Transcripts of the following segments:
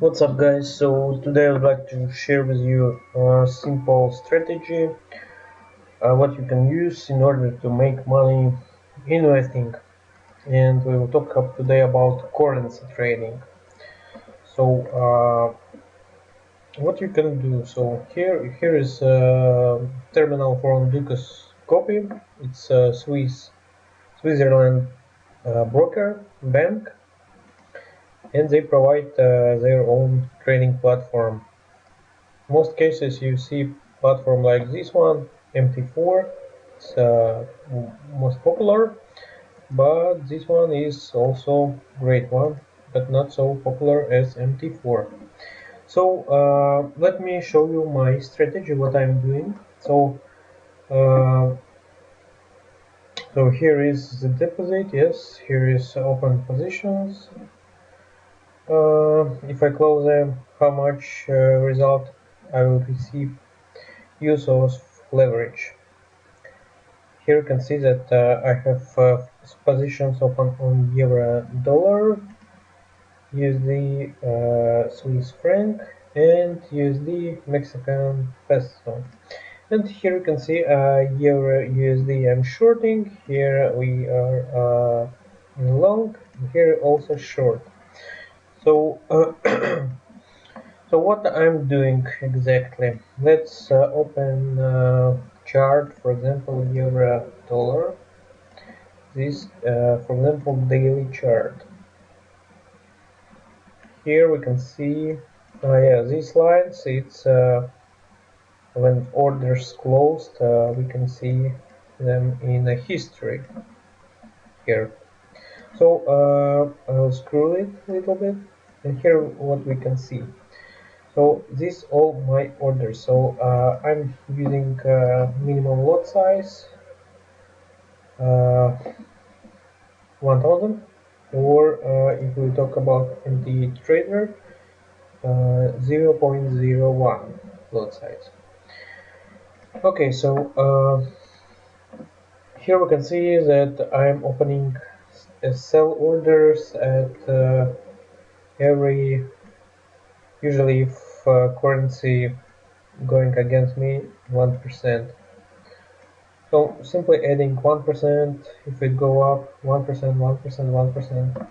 What's up, guys? So today I would like to share with you a simple strategy what you can use in order to make money investing, and we will talk up today about currency trading. So what you can do? So here is a terminal from Dukas Copy. It's a Switzerland broker bank, and they provide their own trading platform. Most cases you see platform like this one, MT4, it's most popular, but this one is also great one, but not so popular as MT4. So let me show you my strategy, what I'm doing. Uh, so here is the deposit, yes, here is open positions. If I close them, how much result I will receive use of leverage. Here you can see that I have positions open on euro, dollar, USD, Swiss franc, and USD Mexican peso. And here you can see euro USD I'm shorting. Here we are long. Here also short. So so what I'm doing exactly? Let's open chart, for example, euro dollar. This, for example, daily chart. Here we can see, yeah, these lines. It's when orders closed. We can see them in a history here. So I'll scroll it a little bit, and here what we can see. So these all my orders. So I'm using minimum lot size, uh, 1000, or if we talk about MT trader, 0.01 lot size. Okay, so here we can see that I'm opening sell orders at every, usually if currency going against me, 1%. So simply adding 1%, if it go up 1%, 1%, 1%,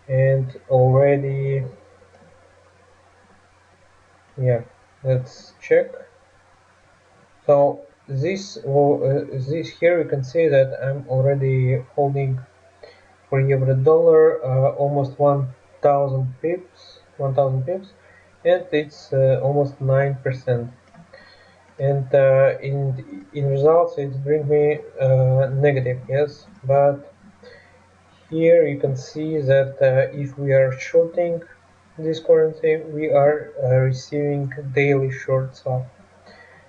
and already, yeah, let's check. So this here you can see that I'm already holding for euro dollar almost 1000 pips, 1000 pips, and it's almost 9%. And in results it brings me negative, yes, but here you can see that if we are shorting this currency, we are receiving daily short swap.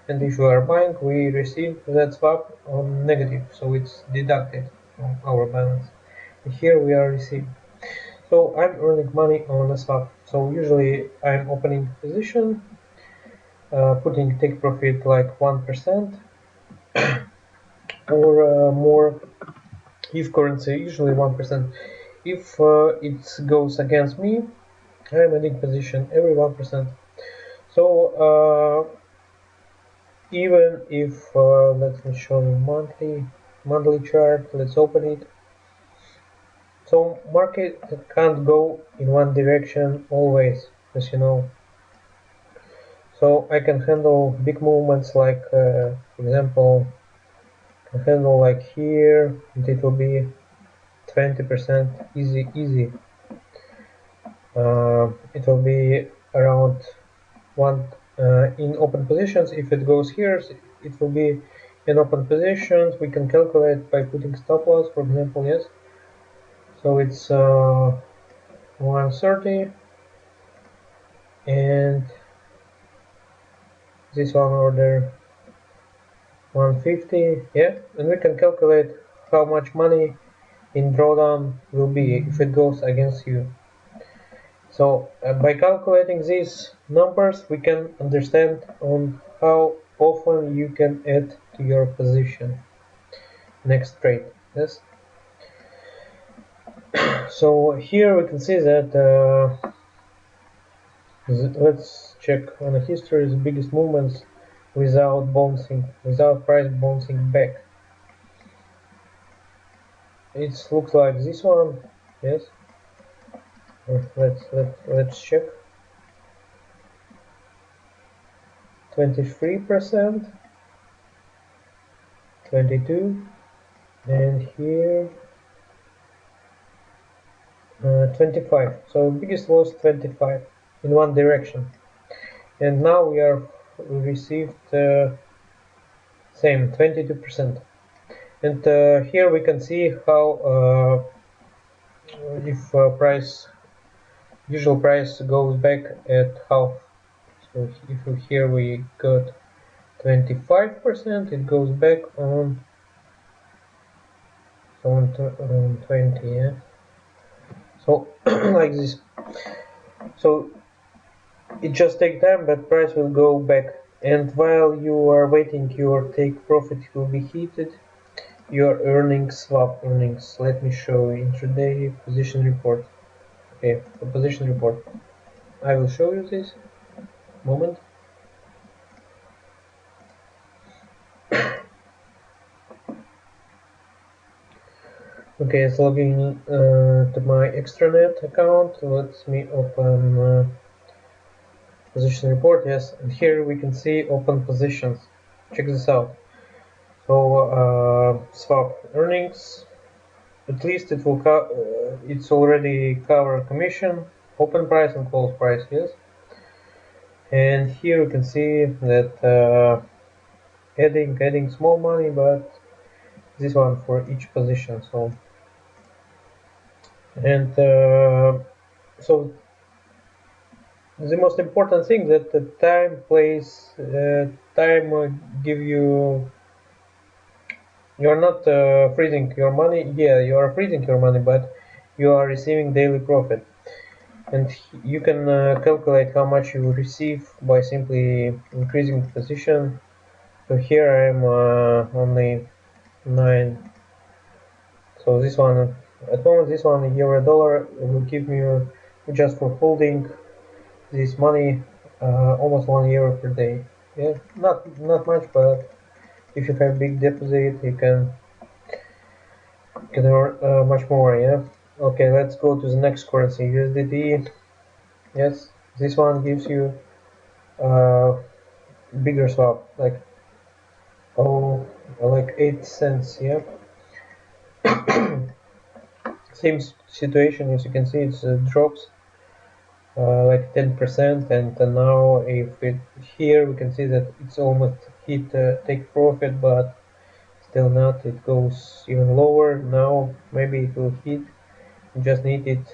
And if we are buying, we receive that swap on negative, so it's deducted from our balance. And here we are receiving. So I'm earning money on a swap. So usually I'm opening position, putting take profit like 1% or more if currency, usually 1%. If it goes against me, I'm adding position every 1%. So even if let me show you monthly chart, let's open it. So market can't go in one direction always, as you know. So I can handle big movements like, for example, I can handle like here, and it will be 20% easy. It will be around one in open positions. If it goes here, it will be in open positions. We can calculate by putting stop loss, for example, yes. So it's 130, and this one order 150, yeah, and we can calculate how much money in drawdown will be if it goes against you. So by calculating these numbers, we can understand on how often you can add to your position next trade. Yes. So here we can see that Let's check on the history the biggest movements without price bouncing back. It looks like this one. Yes. Let's check. 23%, 22, and here 25. So biggest was 25 in one direction, and now we received same 22%. And here we can see how if usual price goes back at half. So if here we got 25%, it goes back on 20, yeah. So like this. So it just takes time, but price will go back. And while you are waiting, your take profit will be heated. Your earnings, swap earnings. Let me show you intraday position report. Okay, the position report. I will show you this moment. Okay, it's logging to my extranet account. Let me open position report. Yes, and here we can see open positions. Check this out. So swap earnings. At least it will it's already cover commission, open price and close price. Yes, and here you can see that adding small money, but this one for each position. So and so the most important thing that the time give you. You're not freezing your money. Yeah, you are freezing your money, but you are receiving daily profit, and you can calculate how much you receive by simply increasing the position. So here I am only 9. So this one, at the moment, this one euro dollar will give me just for holding this money almost €1 per day. Yeah, not much, but if you have big deposit, you can earn much more. Yeah. Okay, let's go to the next currency, USDT. Yes, this one gives you bigger swap, like 8 cents. Yeah. Same situation as you can see, it drops like 10%, and now if it here we can see that it's almost hit take profit, but still not. It goes even lower now. Maybe it will hit. You just need it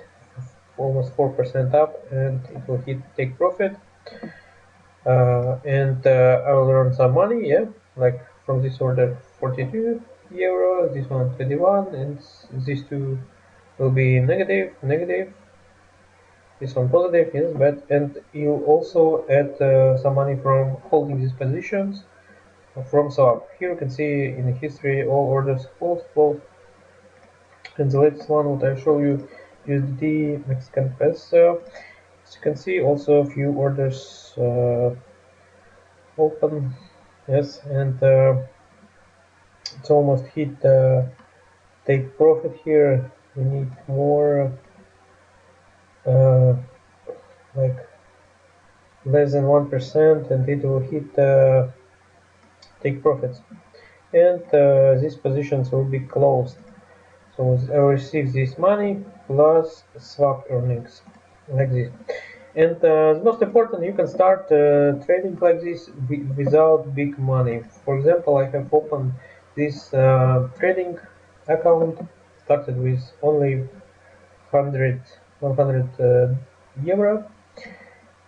almost 4% up, and it will hit take profit. And I will earn some money. Yeah, like from this order 42 euro, this one 21, and these two will be negative, this one positive, yes, but and you also add some money from holding these positions from swap. Here you can see in the history all orders closed, and the latest one what I show you USD Mexican peso. As you can see, also a few orders open, yes, and it's almost hit take profit here. We need more uh, like less than 1%, and it will hit take profits, and these positions will be closed. So I will receive this money plus swap earnings like this. And the most important, you can start trading like this without big money. For example, I have opened this trading account, started with only 100 euro,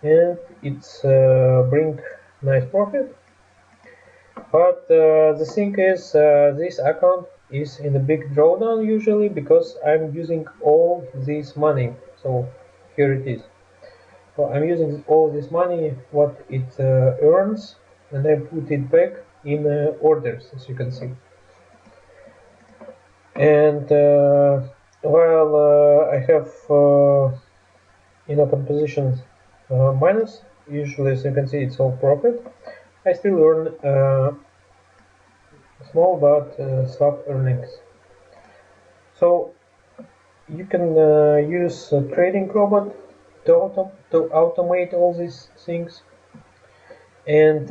and it's bring nice profit. But the thing is, this account is in a big drawdown usually because I'm using all this money. So here it is. So I'm using all this money, what it earns, and I put it back in orders, as you can see. And while I have in open positions minus. Usually, as you can see, it's all profit. I still earn small but swap earnings. So you can use a trading robot to automate all these things. And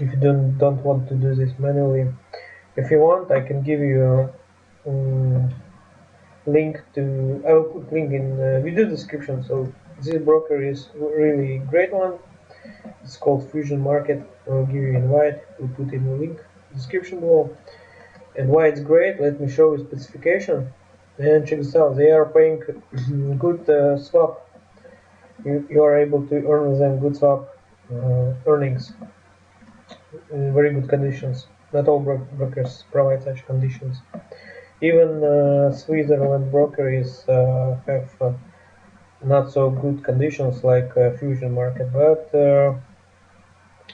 if you don't want to do this manually, if you want, I can give you a link to. I will put link in video description. So this broker is really great one. It's called Fusion Market. I'll give you an invite. We'll put in the link description below. And why it's great? Let me show you specification. And check this out. They are paying good swap. You are able to earn them good swap earnings in very good conditions. Not all brokers provide such conditions. Even Switzerland broker is have not so good conditions like Fusion Market, but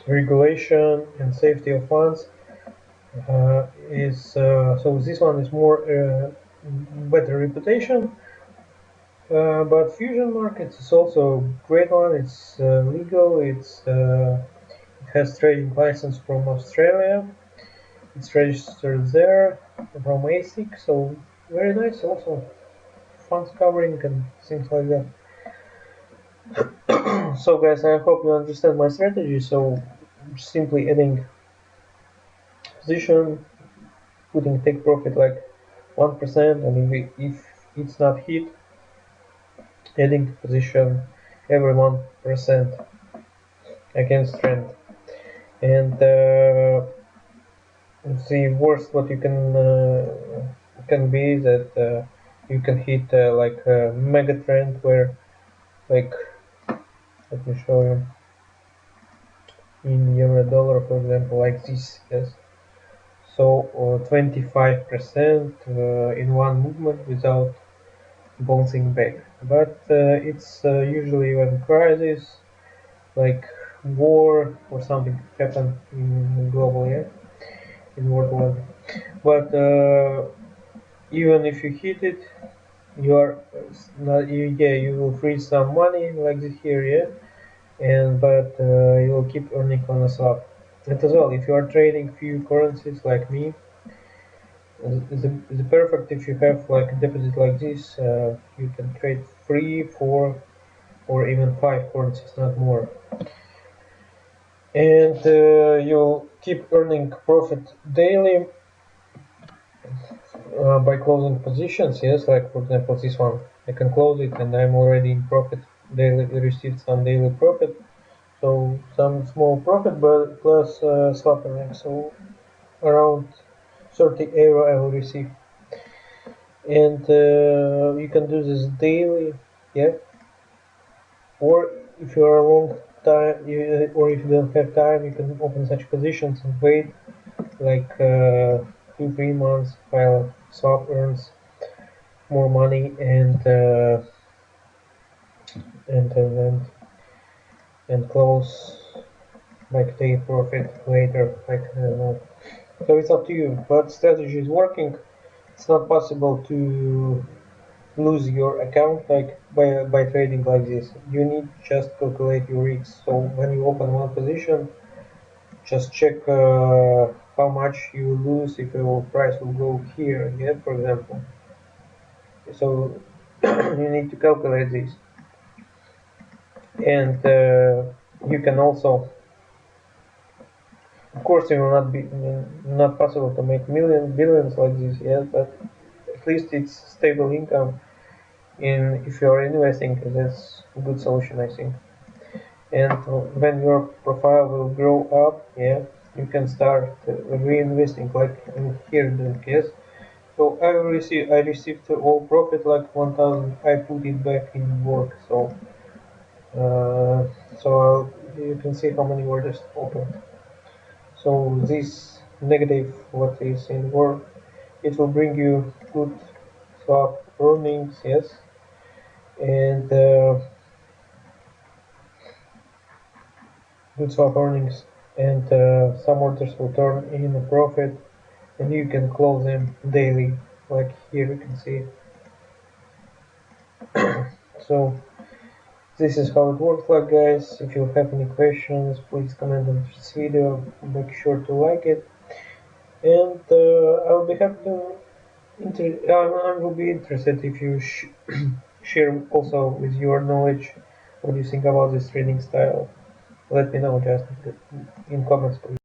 regulation and safety of funds is so this one is more better reputation. But Fusion Markets is also a great one. It's legal. It has trading license from Australia. It's registered there from ASIC, so very nice. Also funds covering and things like that. So guys, I hope you understand my strategy. So simply adding position, putting take profit like 1%, and if it's not hit, adding position every 1% against trend. And the worst what you can be that you can hit like a mega trend where, like, let me show you in euro dollar, for example, like this. Yes, so 25% in one movement without bouncing back. But it's usually when crisis like war or something happen in global, yeah, in world war. But even if you hit it, you are not you, yeah, you will freeze some money like this here, yeah, and but you will keep earning on the swap. And as well, if you are trading few currencies like me, the perfect if you have like a deposit like this, you can trade 3, 4, or even 5 currencies, not more. And you'll keep earning profit daily by closing positions. Yes, like for example this one, I can close it and I'm already in profit. Daily received some daily profit, so some small profit, but plus swap earning. So around 30 euro I will receive, and you can do this daily, yeah. Or if you are a long time, or if you don't have time, you can open such positions and wait like 2-3 months while swap earns more money, and and and close like take profit later, like I don't know. So it's up to you. But strategy is working. It's not possible to lose your account like by trading like this. You need just calculate your risks. So when you open one position, just check how much you lose if your price will go here, yeah, for example. So you need to calculate this, and you can also, of course, it will not be not possible to make millions, billions like this, yes, but at least it's stable income. In if you are investing, that's a good solution, I think. And when your profile will grow up, yeah, you can start reinvesting like in here doing, yes. So I received all profit like 1,000. I put it back in work. So uh, you can see how many orders opened. So this negative what is in work, it will bring you good swap earnings, yes, and good swap earnings, and some orders will turn in a profit, and you can close them daily, like here you can see. So This is how it works, like guys. If you have any questions, please comment on this video. Make sure to like it, and I'll be happy to. I will be interested if you share also with your knowledge what you think about this trading style. Let me know just in comments, please.